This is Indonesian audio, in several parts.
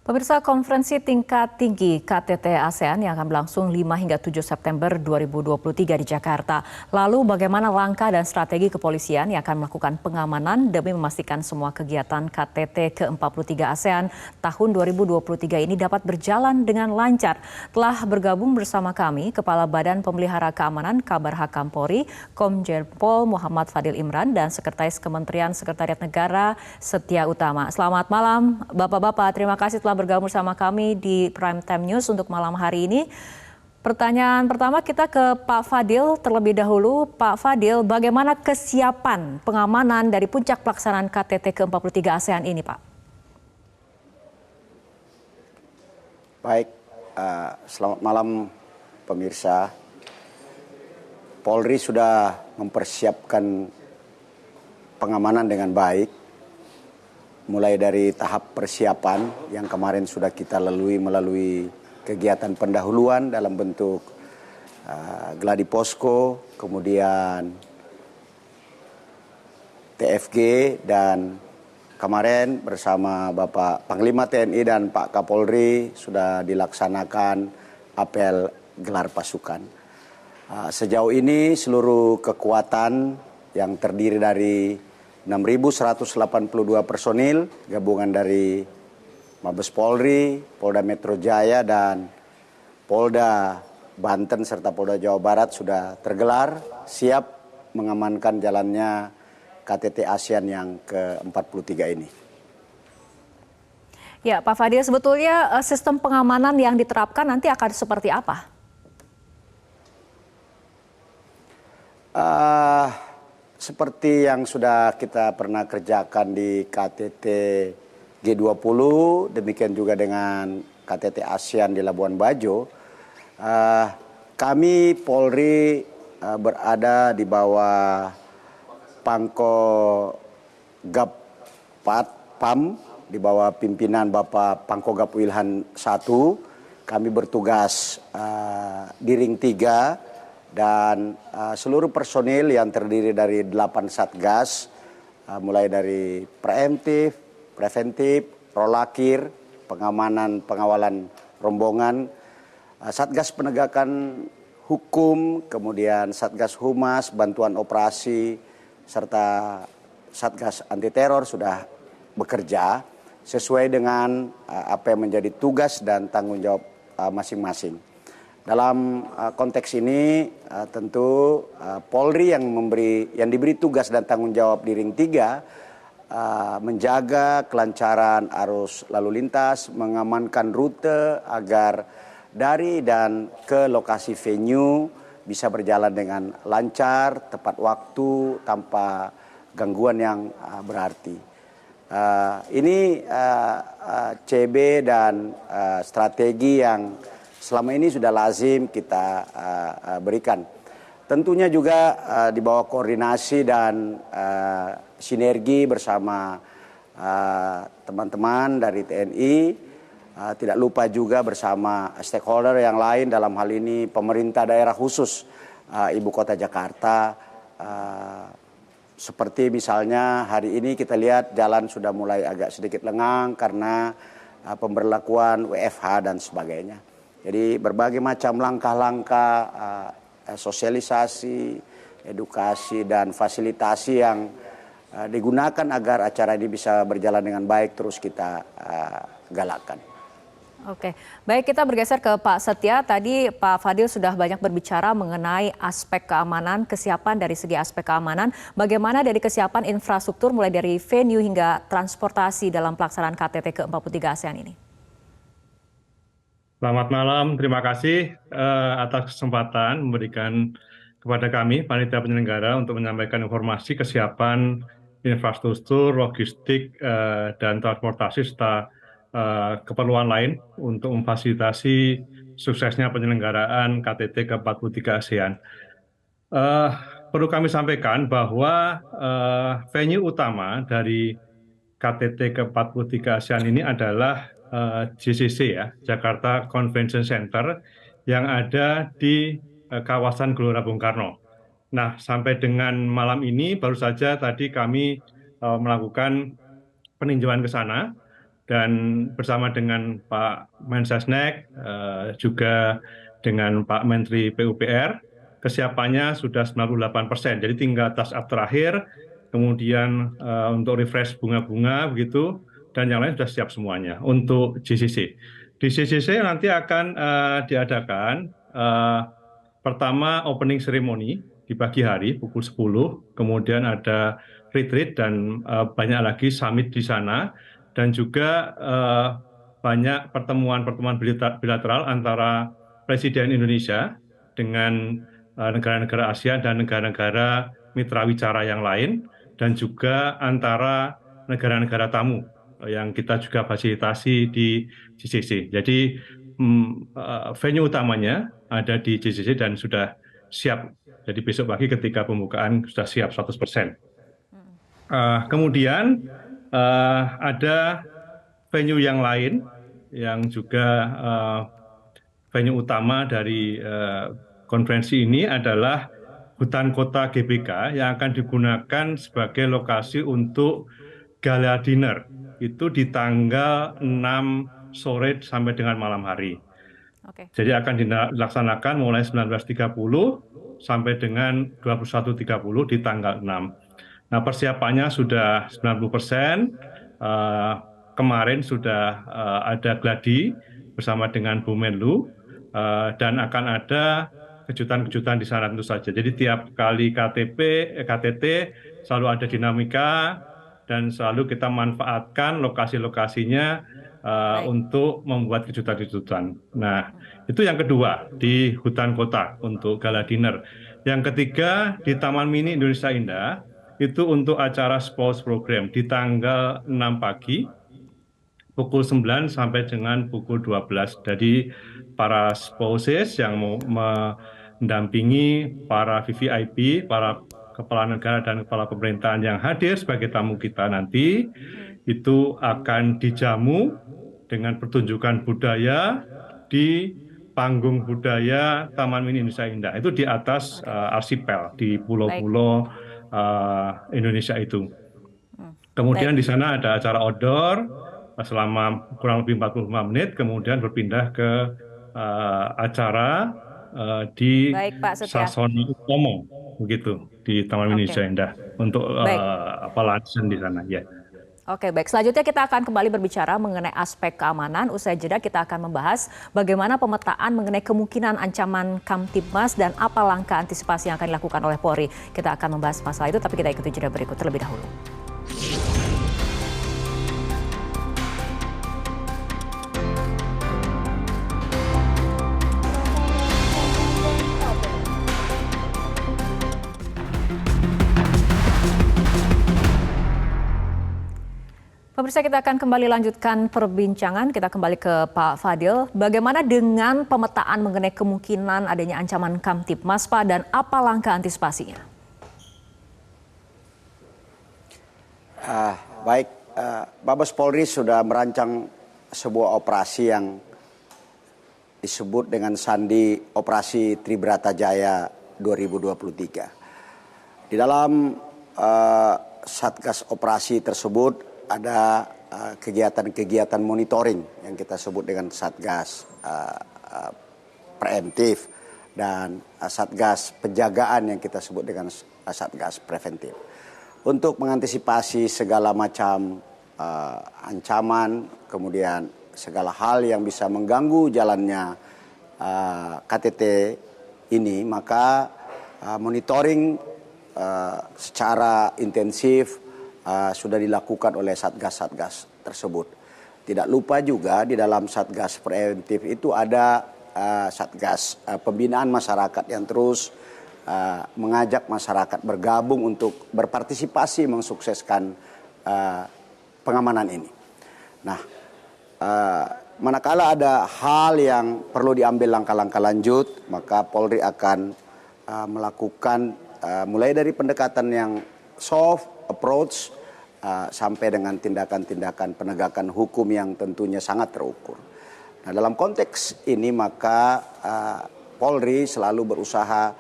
Pemirsa, konferensi tingkat tinggi KTT ASEAN yang akan berlangsung 5 hingga 7 September 2023 di Jakarta. Lalu bagaimana langkah dan strategi kepolisian yang akan melakukan pengamanan demi memastikan semua kegiatan KTT ke-43 ASEAN tahun 2023 ini dapat berjalan dengan lancar. Telah bergabung bersama kami Kepala Badan Pemelihara Keamanan Kabar Hakam Polri, Komjen Pol Muhammad Fadil Imran, dan Sekretaris Kementerian Sekretariat Negara Setia Utama. Selamat malam Bapak-Bapak, terima kasih telah bergabung bersama kami di Prime Time News untuk malam hari ini. Pertanyaan pertama kita ke Pak Fadil terlebih dahulu. Pak Fadil, bagaimana kesiapan pengamanan dari puncak pelaksanaan KTT ke-43 ASEAN ini, Pak? Baik, selamat malam pemirsa. Polri sudah mempersiapkan pengamanan dengan baik. Mulai dari tahap persiapan yang kemarin sudah kita lalui melalui kegiatan pendahuluan dalam bentuk gladi posko, kemudian TFG, dan kemarin bersama Bapak Panglima TNI dan Pak Kapolri sudah dilaksanakan apel gelar pasukan. Sejauh ini seluruh kekuatan yang terdiri dari 6.182 personil gabungan dari Mabes Polri, Polda Metro Jaya, dan Polda Banten serta Polda Jawa Barat sudah tergelar siap mengamankan jalannya KTT ASEAN yang ke-43 ini. Ya, Pak Fadil, sebetulnya sistem pengamanan yang diterapkan nanti akan seperti apa? Seperti yang sudah kita pernah kerjakan di KTT G20, demikian juga dengan KTT ASEAN di Labuan Bajo, kami Polri berada di bawah Pangkogap PAM, di bawah pimpinan Bapak Pangkogap Wilhan I. Kami bertugas di Ring 3, dan seluruh personil yang terdiri dari 8 satgas, mulai dari preemptif, preventif, prolakir, pengamanan, pengawalan rombongan, satgas penegakan hukum, kemudian satgas humas, bantuan operasi, serta satgas anti teror sudah bekerja sesuai dengan apa yang menjadi tugas dan tanggung jawab masing-masing. Dalam konteks ini tentu Polri yang diberi tugas dan tanggung jawab di Ring 3 menjaga kelancaran arus lalu lintas, mengamankan rute agar dari dan ke lokasi venue bisa berjalan dengan lancar, tepat waktu, tanpa gangguan yang berarti. Ini CB dan strategi yang selama ini sudah lazim kita berikan. Tentunya juga di bawah koordinasi dan sinergi bersama teman-teman dari TNI, tidak lupa juga bersama stakeholder yang lain, dalam hal ini pemerintah daerah khusus Ibu Kota Jakarta. Seperti misalnya hari ini kita lihat jalan sudah mulai agak sedikit lengang karena pemberlakuan WFH dan sebagainya. Jadi berbagai macam langkah-langkah sosialisasi, edukasi, dan fasilitasi yang digunakan agar acara ini bisa berjalan dengan baik terus kita galakkan. Oke, baik, kita bergeser ke Pak Setia. Tadi Pak Fadil sudah banyak berbicara mengenai aspek keamanan, kesiapan dari segi aspek keamanan. Bagaimana dari kesiapan infrastruktur mulai dari venue hingga transportasi dalam pelaksanaan KTT ke-43 ASEAN ini? Selamat malam, terima kasih atas kesempatan memberikan kepada kami, Panitia Penyelenggara, untuk menyampaikan informasi kesiapan infrastruktur, logistik, dan transportasi serta keperluan lain untuk memfasilitasi suksesnya penyelenggaraan KTT ke-43 ASEAN. Perlu kami sampaikan bahwa venue utama dari KTT ke-43 ASEAN ini adalah JCC, ya, Jakarta Convention Center, yang ada di kawasan Gelora Bung Karno. Nah, sampai dengan malam ini baru saja tadi kami melakukan peninjauan ke sana dan bersama dengan Pak Mensesnek, juga dengan Pak Menteri PUPR, kesiapannya sudah 98%. Jadi tinggal touch-up terakhir, kemudian untuk refresh bunga-bunga begitu, dan yang lain sudah siap semuanya untuk GCC. Di GCC nanti akan diadakan pertama opening ceremony di pagi hari pukul 10, kemudian ada retreat dan banyak lagi summit di sana, dan juga banyak pertemuan-pertemuan bilateral antara Presiden Indonesia dengan negara-negara Asia dan negara-negara mitra wicara yang lain, dan juga antara negara-negara tamu yang kita juga fasilitasi di GCC. Jadi venue utamanya ada di GCC dan sudah siap. Jadi besok pagi ketika pembukaan sudah siap 100%. Kemudian ada venue yang lain yang juga venue utama dari konferensi ini adalah hutan kota GBK yang akan digunakan sebagai lokasi untuk gala dinner. Itu di tanggal 6 sore sampai dengan malam hari. Oke. Jadi akan dilaksanakan mulai 19.30 sampai dengan 21.30 di tanggal 6. Nah, persiapannya sudah 90%. Kemarin sudah ada gladi bersama dengan Bu Menlu, dan akan ada kejutan-kejutan di sana tentu saja. Jadi tiap kali KTT selalu ada dinamika dan selalu kita manfaatkan lokasi-lokasinya untuk membuat kejutan-kejutan. Nah, itu yang kedua di hutan kota untuk gala dinner. Yang ketiga di Taman Mini Indonesia Indah itu untuk acara sports program di tanggal 6 pagi pukul 9 sampai dengan pukul 12. Jadi para spouses yang mau mendampingi para VVIP, para kepala negara dan kepala pemerintahan yang hadir sebagai tamu kita nanti, itu akan dijamu dengan pertunjukan budaya di panggung budaya Taman Mini Indonesia Indah. Itu di atas arsipel, di pulau-pulau Indonesia itu. Kemudian di sana ada acara outdoor selama kurang lebih 45 menit, kemudian berpindah ke acara di Baik, Pak Setia. Sasono Utomo, begitu, di Taman Mini Indonesia Indah untuk luncheon di sana. Ya. Oke, baik. Selanjutnya kita akan kembali berbicara mengenai aspek keamanan. Usai jeda kita akan membahas bagaimana pemetaan mengenai kemungkinan ancaman Kamtibmas dan apa langkah antisipasi yang akan dilakukan oleh Polri. Kita akan membahas masalah itu, tapi kita ikuti jeda berikut terlebih dahulu. Pemirsa, kita akan kembali lanjutkan perbincangan. Kita kembali ke Pak Fadil. Bagaimana dengan pemetaan mengenai kemungkinan adanya ancaman Kamtibmas, Pak, dan apa langkah antisipasinya? Baik, Mabes Polri sudah merancang sebuah operasi yang disebut dengan sandi Operasi Tribrata Jaya 2023. Di dalam Satgas operasi tersebut ada kegiatan-kegiatan monitoring yang kita sebut dengan Satgas preemptif dan Satgas penjagaan yang kita sebut dengan Satgas preventif. Untuk mengantisipasi segala macam ancaman, kemudian segala hal yang bisa mengganggu jalannya KTT ini, maka monitoring secara intensif sudah dilakukan oleh satgas-satgas tersebut. Tidak lupa juga di dalam satgas preventif itu ada satgas pembinaan masyarakat yang terus mengajak masyarakat bergabung untuk berpartisipasi mensukseskan pengamanan ini. Nah, manakala ada hal yang perlu diambil langkah-langkah lanjut, maka Polri akan melakukan mulai dari pendekatan yang soft approach sampai dengan tindakan-tindakan penegakan hukum yang tentunya sangat terukur. Nah, dalam konteks ini maka Polri selalu berusaha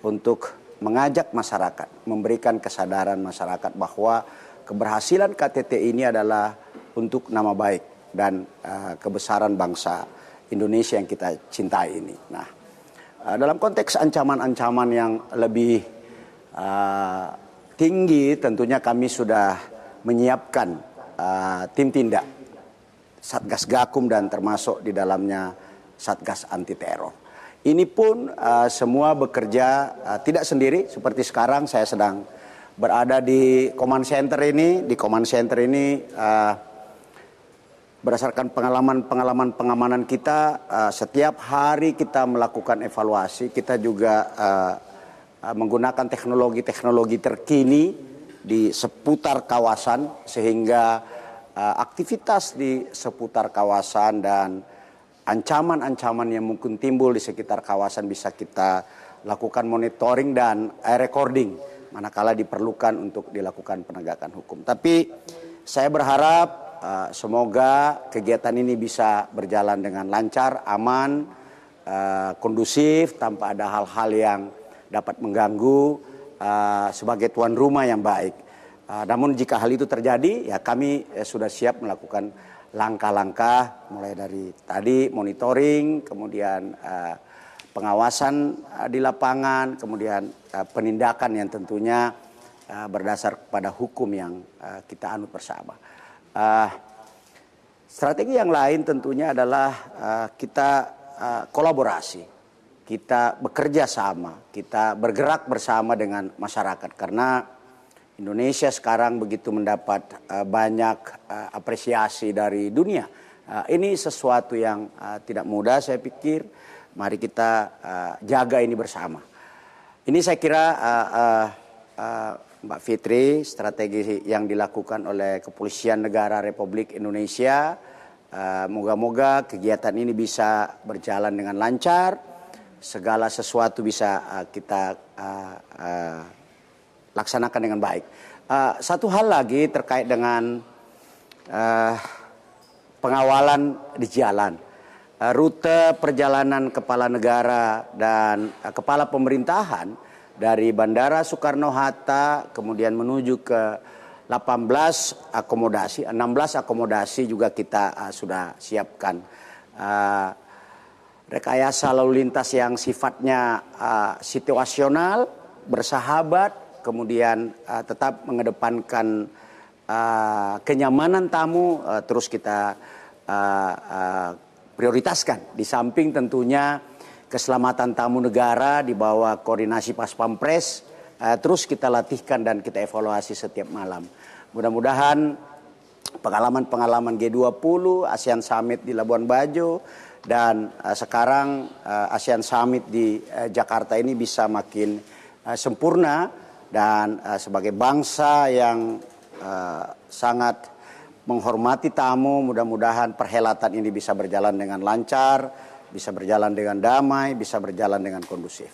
untuk mengajak masyarakat, memberikan kesadaran masyarakat bahwa keberhasilan KTT ini adalah untuk nama baik dan kebesaran bangsa Indonesia yang kita cintai ini. Nah, dalam konteks ancaman-ancaman yang lebih tinggi, tentunya kami sudah menyiapkan tim tindak Satgas Gakum dan termasuk di dalamnya Satgas Anti Teror. Ini pun semua bekerja tidak sendiri, seperti sekarang saya sedang berada di command center ini. Di command center ini berdasarkan pengalaman pengamanan kita, setiap hari kita melakukan evaluasi. Kita juga menggunakan teknologi-teknologi terkini di seputar kawasan, sehingga aktivitas di seputar kawasan dan ancaman-ancaman yang mungkin timbul di sekitar kawasan bisa kita lakukan monitoring dan recording manakala diperlukan untuk dilakukan penegakan hukum. Tapi saya berharap semoga kegiatan ini bisa berjalan dengan lancar, aman, kondusif, tanpa ada hal-hal yang dapat mengganggu, sebagai tuan rumah yang baik. Namun jika hal itu terjadi, ya kami sudah siap melakukan langkah-langkah mulai dari tadi monitoring, kemudian pengawasan di lapangan, kemudian penindakan yang tentunya berdasar pada hukum yang kita anut bersama. Strategi yang lain tentunya adalah kita kolaborasi, kita bekerja sama, kita bergerak bersama dengan masyarakat, karena Indonesia sekarang begitu mendapat banyak apresiasi dari dunia. Ini sesuatu yang tidak mudah, saya pikir. Mari kita jaga ini bersama. Ini saya kira Mbak Fitri, strategi yang dilakukan oleh Kepolisian Negara Republik Indonesia. Moga-moga kegiatan ini bisa berjalan dengan lancar. Segala sesuatu bisa kita laksanakan dengan baik. Satu hal lagi terkait dengan pengawalan di jalan. Rute perjalanan kepala negara dan kepala pemerintahan dari Bandara Soekarno-Hatta kemudian menuju ke 18 akomodasi juga kita sudah siapkan. Rekayasa lalu lintas yang sifatnya situasional, bersahabat, kemudian tetap mengedepankan kenyamanan tamu, terus kita prioritaskan. Di samping tentunya keselamatan tamu negara di bawah koordinasi Pas Pampres, terus kita latihkan dan kita evaluasi setiap malam. Mudah-mudahan pengalaman-pengalaman G20, ASEAN Summit di Labuan Bajo, dan sekarang ASEAN Summit di Jakarta ini bisa makin sempurna, dan sebagai bangsa yang sangat menghormati tamu, mudah-mudahan perhelatan ini bisa berjalan dengan lancar, bisa berjalan dengan damai, bisa berjalan dengan kondusif.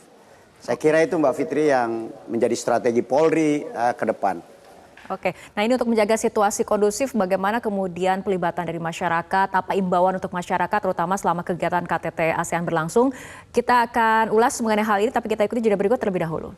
Saya kira itu Mbak Fitri yang menjadi strategi Polri ke depan. Oke, nah ini untuk menjaga situasi kondusif, bagaimana kemudian pelibatan dari masyarakat, apa imbauan untuk masyarakat terutama selama kegiatan KTT ASEAN berlangsung. Kita akan ulas mengenai hal ini, tapi kita ikuti jeda berikut terlebih dahulu.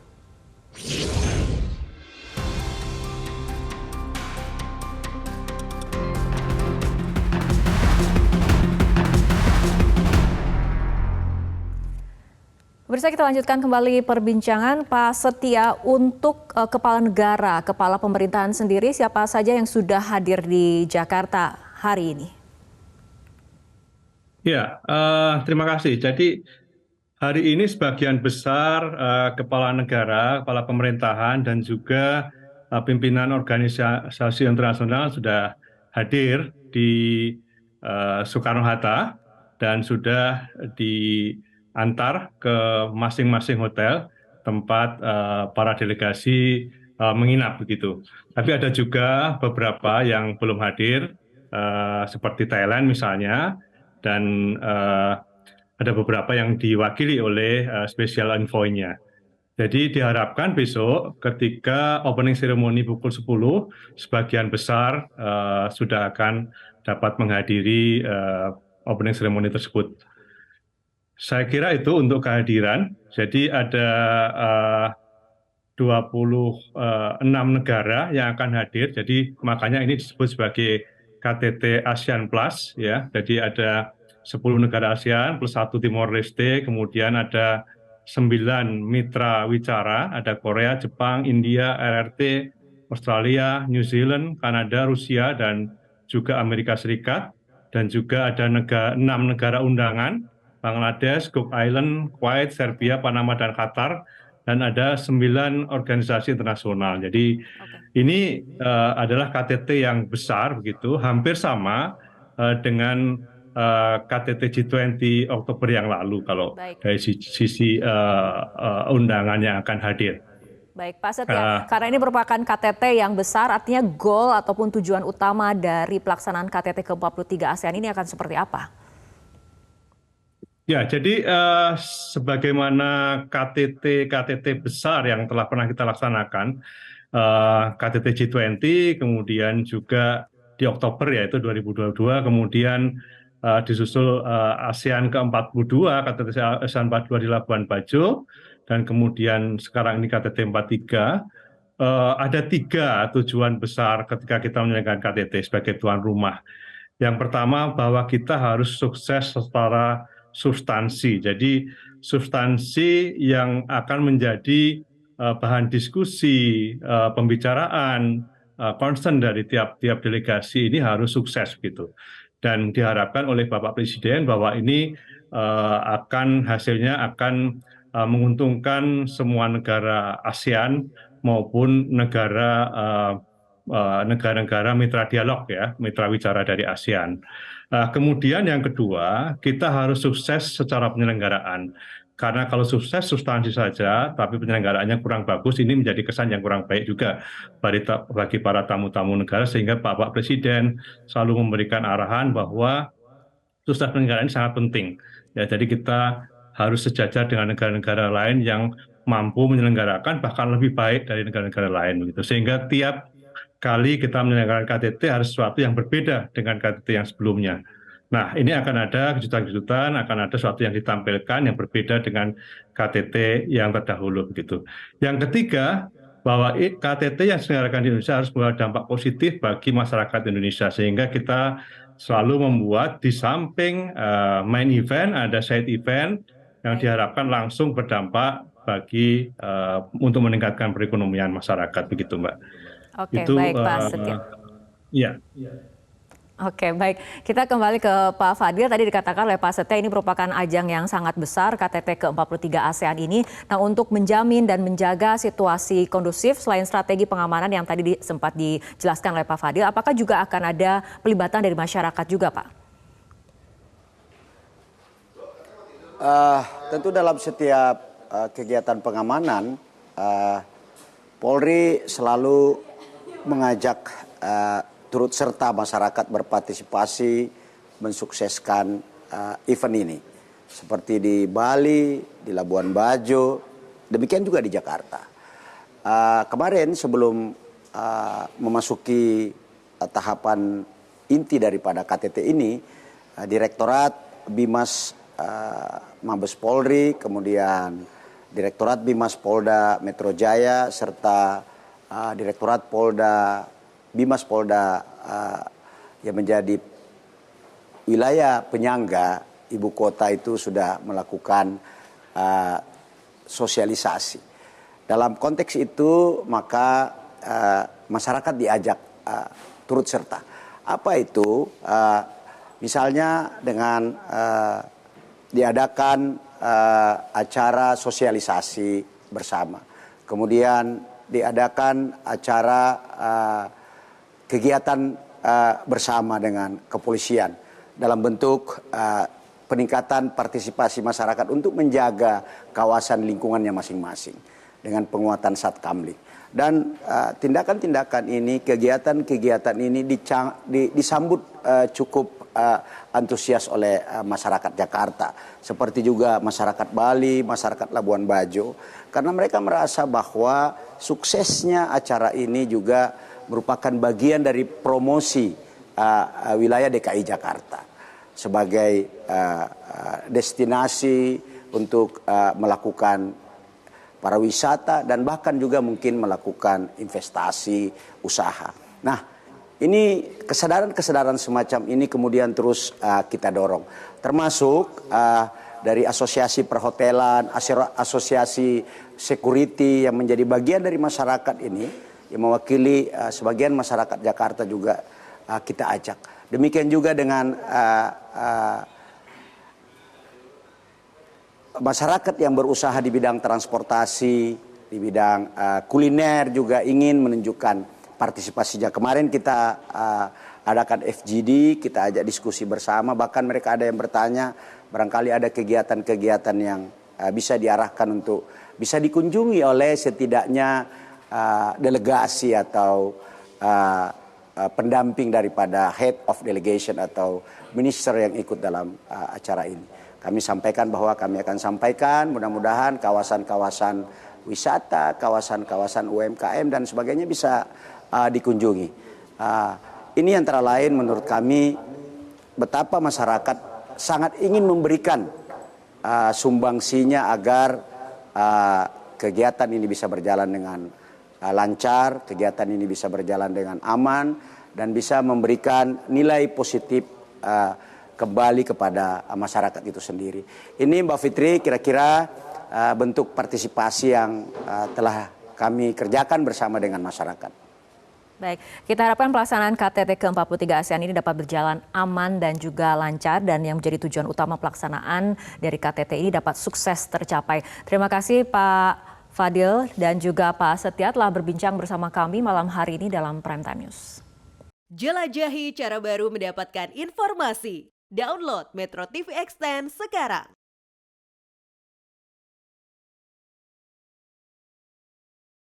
Pemirsa, kita lanjutkan kembali perbincangan. Pak Setia, untuk kepala negara, kepala pemerintahan sendiri, siapa saja yang sudah hadir di Jakarta hari ini? Ya, terima kasih. Jadi hari ini sebagian besar kepala negara, kepala pemerintahan, dan juga pimpinan organisasi internasional sudah hadir di Soekarno-Hatta dan sudah diantar ke masing-masing hotel tempat para delegasi menginap begitu. Tapi ada juga beberapa yang belum hadir, seperti Thailand misalnya, dan ada beberapa yang diwakili oleh special envoy-nya. Jadi diharapkan besok ketika opening ceremony pukul 10, sebagian besar sudah akan dapat menghadiri opening ceremony tersebut. Saya kira itu untuk kehadiran. Jadi ada 26 negara yang akan hadir. Jadi makanya ini disebut sebagai KTT ASEAN Plus ya. Jadi ada 10 negara ASEAN plus 1 Timor Leste, kemudian ada 9 mitra wicara, ada Korea, Jepang, India, RRT, Australia, New Zealand, Kanada, Rusia, dan juga Amerika Serikat. Dan juga ada 6 negara undangan, Bangladesh, Cook Island, Kuwait, Serbia, Panama, dan Qatar. Dan ada 9 organisasi internasional. Jadi ini adalah KTT yang besar begitu, hampir sama dengan KTT G20 Oktober yang lalu kalau Baik. dari sisi undangan yang akan hadir. Baik, Pak Setia, karena ini merupakan KTT yang besar, artinya goal ataupun tujuan utama dari pelaksanaan KTT ke-43 ASEAN ini akan seperti apa? Ya, jadi sebagaimana KTT besar yang telah pernah kita laksanakan, KTT G20, kemudian juga di Oktober yaitu 2022, kemudian disusul ASEAN ke-42, KTT ASEAN 42 di Labuan Bajo, dan kemudian sekarang ini KTT 43. Ada 3 tujuan besar ketika kita menyelenggarakan KTT sebagai tuan rumah. Yang pertama bahwa kita harus sukses secara substansi. Jadi substansi yang akan menjadi bahan diskusi, pembicaraan, concern dari tiap-tiap delegasi ini harus sukses gitu. Dan diharapkan oleh Bapak Presiden bahwa ini hasilnya akan menguntungkan semua negara ASEAN maupun negara-negara mitra dialog ya, mitra wicara dari ASEAN. Kemudian yang kedua, kita harus sukses secara penyelenggaraan. Karena kalau sukses substansi saja, tapi penyelenggaraannya kurang bagus, ini menjadi kesan yang kurang baik juga bagi para tamu-tamu negara, sehingga Bapak Presiden selalu memberikan arahan bahwa sukses penyelenggaraan ini sangat penting. Ya, jadi kita harus sejajar dengan negara-negara lain yang mampu menyelenggarakan bahkan lebih baik dari negara-negara lain, begitu. Sehingga tiap kali kita menyelenggarakan KTT harus sesuatu yang berbeda dengan KTT yang sebelumnya. Nah, ini akan ada kejutan-kejutan, akan ada sesuatu yang ditampilkan yang berbeda dengan KTT yang terdahulu begitu. Yang ketiga, bahwa KTT yang diselenggarakan di Indonesia harus membawa dampak positif bagi masyarakat Indonesia, sehingga kita selalu membuat di samping main event ada side event yang diharapkan langsung berdampak bagi untuk meningkatkan perekonomian masyarakat begitu, Mbak. Oke, baik Pak Setia. Ya. Oke, baik. Kita kembali ke Pak Fadil. Tadi dikatakan oleh Pak Setia ini merupakan ajang yang sangat besar KTT ke-43 ASEAN ini. Nah, untuk menjamin dan menjaga situasi kondusif selain strategi pengamanan yang tadi sempat dijelaskan oleh Pak Fadil, apakah juga akan ada pelibatan dari masyarakat juga, Pak? Tentu dalam setiap kegiatan pengamanan, Polri selalu mengajak turut serta masyarakat berpartisipasi mensukseskan event ini. Seperti di Bali, di Labuan Bajo, demikian juga di Jakarta. Kemarin sebelum memasuki tahapan inti daripada KTT ini, Direktorat Bimas Mabes Polri, kemudian Direktorat Bimas Polda Metro Jaya, serta Direktorat Bimas Polda yang menjadi wilayah penyangga ibu kota itu sudah melakukan sosialisasi. Dalam konteks itu maka masyarakat diajak turut serta. Apa itu? Misalnya dengan diadakan acara sosialisasi bersama. Kemudian diadakan acara kegiatan bersama dengan kepolisian dalam bentuk peningkatan partisipasi masyarakat untuk menjaga kawasan lingkungannya masing-masing dengan penguatan Satkamling. Dan tindakan-tindakan ini, kegiatan-kegiatan ini disambut cukup antusias oleh masyarakat Jakarta, seperti juga masyarakat Bali, masyarakat Labuan Bajo, karena mereka merasa bahwa suksesnya acara ini juga merupakan bagian dari promosi wilayah DKI Jakarta sebagai destinasi untuk melakukan pariwisata dan bahkan juga mungkin melakukan investasi usaha. Nah, Ini kesadaran-kesadaran semacam ini kemudian terus kita dorong. Termasuk dari asosiasi perhotelan, asosiasi security yang menjadi bagian dari masyarakat ini, yang mewakili sebagian masyarakat Jakarta juga kita ajak. Demikian juga dengan masyarakat yang berusaha di bidang transportasi, di bidang kuliner juga ingin menunjukkan partisipasinya. Kemarin kita adakan FGD, kita ajak diskusi bersama, bahkan mereka ada yang bertanya, barangkali ada kegiatan-kegiatan yang bisa diarahkan untuk bisa dikunjungi oleh setidaknya delegasi atau pendamping daripada head of delegation atau minister yang ikut dalam acara ini. Kami sampaikan bahwa kami akan sampaikan, mudah-mudahan kawasan-kawasan wisata, kawasan-kawasan UMKM dan sebagainya bisa dikunjungi. Ini antara lain menurut kami betapa masyarakat sangat ingin memberikan sumbangsinya agar kegiatan ini bisa berjalan dengan lancar, kegiatan ini bisa berjalan dengan aman dan bisa memberikan nilai positif kembali kepada masyarakat itu sendiri. Ini Mbak Fitri kira-kira bentuk partisipasi yang telah kami kerjakan bersama dengan masyarakat. Baik, kita harapkan pelaksanaan KTT ke-43 ASEAN ini dapat berjalan aman dan juga lancar dan yang menjadi tujuan utama pelaksanaan dari KTT ini dapat sukses tercapai. Terima kasih Pak Fadil dan juga Pak Setia telah berbincang bersama kami malam hari ini dalam Prime Time News. Jelajahi cara baru mendapatkan informasi. Download Metro TV Extend sekarang.